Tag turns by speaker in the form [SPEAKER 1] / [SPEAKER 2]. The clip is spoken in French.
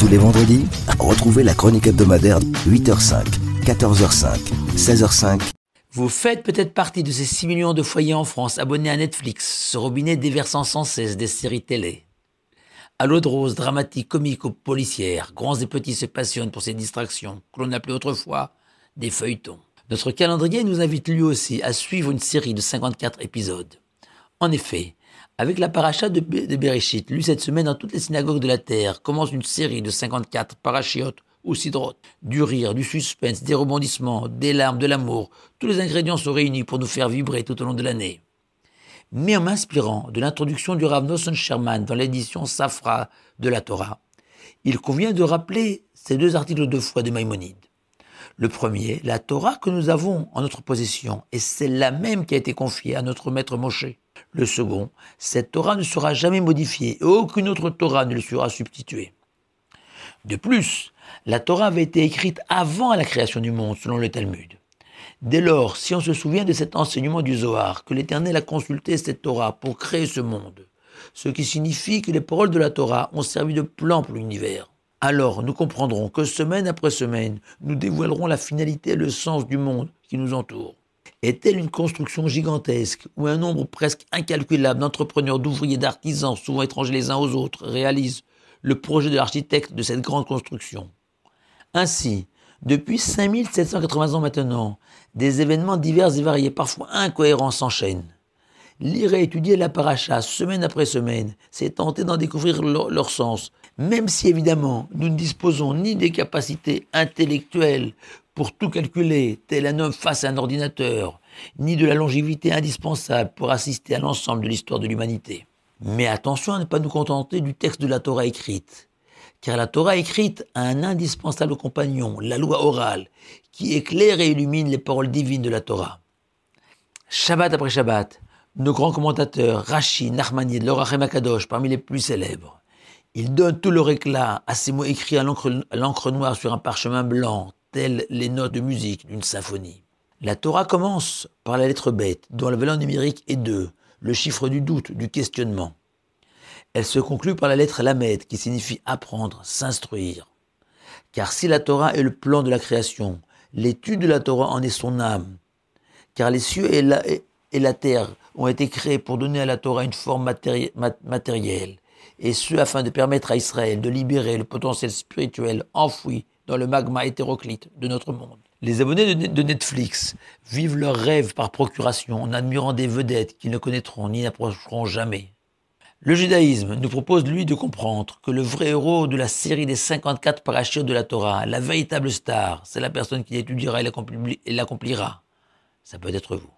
[SPEAKER 1] Tous les vendredis, retrouvez la chronique hebdomadaire 8h05, 14h05, 16h05.
[SPEAKER 2] Vous faites peut-être partie de ces 6 millions de foyers en France abonnés à Netflix, ce robinet déversant sans cesse des séries télé. À l'eau de rose, dramatique, comique ou policière, grands et petits se passionnent pour ces distractions que l'on appelait autrefois des feuilletons. Notre calendrier nous invite lui aussi à suivre une série de 54 épisodes. En effet, avec la paracha de Bereshit, lue cette semaine dans toutes les synagogues de la terre, commence une série de 54 parachiotes ou sidrotes. Du rire, du suspense, des rebondissements, des larmes, de l'amour, tous les ingrédients sont réunis pour nous faire vibrer tout au long de l'année. Mais en m'inspirant de l'introduction du Rav Nosson Sherman dans l'édition Safra de la Torah, il convient de rappeler ces 2 articles de foi de Maïmonide. Le premier, la Torah que nous avons en notre possession est celle-là même qui a été confiée à notre maître Moshe. Le second, cette Torah ne sera jamais modifiée et aucune autre Torah ne lui sera substituée. De plus, la Torah avait été écrite avant la création du monde, selon le Talmud. Dès lors, si on se souvient de cet enseignement du Zohar, que l'Éternel a consulté cette Torah pour créer ce monde, ce qui signifie que les paroles de la Torah ont servi de plan pour l'univers, alors nous comprendrons que semaine après semaine, nous dévoilerons la finalité et le sens du monde qui nous entoure. Est-elle une construction gigantesque où un nombre presque incalculable d'entrepreneurs, d'ouvriers, d'artisans, souvent étrangers les uns aux autres, réalisent le projet de l'architecte de cette grande construction? Ainsi, depuis 5780 ans maintenant, des événements divers et variés, parfois incohérents, s'enchaînent. Lire et étudier la paracha semaine après semaine, c'est tenter d'en découvrir leur sens, même si évidemment nous ne disposons ni des capacités intellectuelles pour tout calculer, tel un homme face à un ordinateur, ni de la longévité indispensable pour assister à l'ensemble de l'histoire de l'humanité. Mais attention à ne pas nous contenter du texte de la Torah écrite, car la Torah écrite a un indispensable compagnon, la loi orale, qui éclaire et illumine les paroles divines de la Torah. Shabbat après Shabbat, nos grands commentateurs, Rashi, Nachmanides, l'Orachem Akadosh, parmi les plus célèbres, ils donnent tout leur éclat à ces mots écrits à l'encre noire sur un parchemin blanc, telles les notes de musique d'une symphonie. La Torah commence par la lettre bête, dont la valeur numérique est 2, le chiffre du doute, du questionnement. Elle se conclut par la lettre Lamed, qui signifie apprendre, s'instruire. Car si la Torah est le plan de la création, l'étude de la Torah en est son âme. Car les cieux et la terre ont été créés pour donner à la Torah une forme matérielle, et ce afin de permettre à Israël de libérer le potentiel spirituel enfoui dans le magma hétéroclite de notre monde. Les abonnés de Netflix vivent leurs rêves par procuration en admirant des vedettes qu'ils ne connaîtront ni n'approcheront jamais. Le judaïsme nous propose, lui, de comprendre que le vrai héros de la série des 54 parachutes de la Torah, la véritable star, c'est la personne qui l'étudiera et l'accomplira. Ça peut être vous.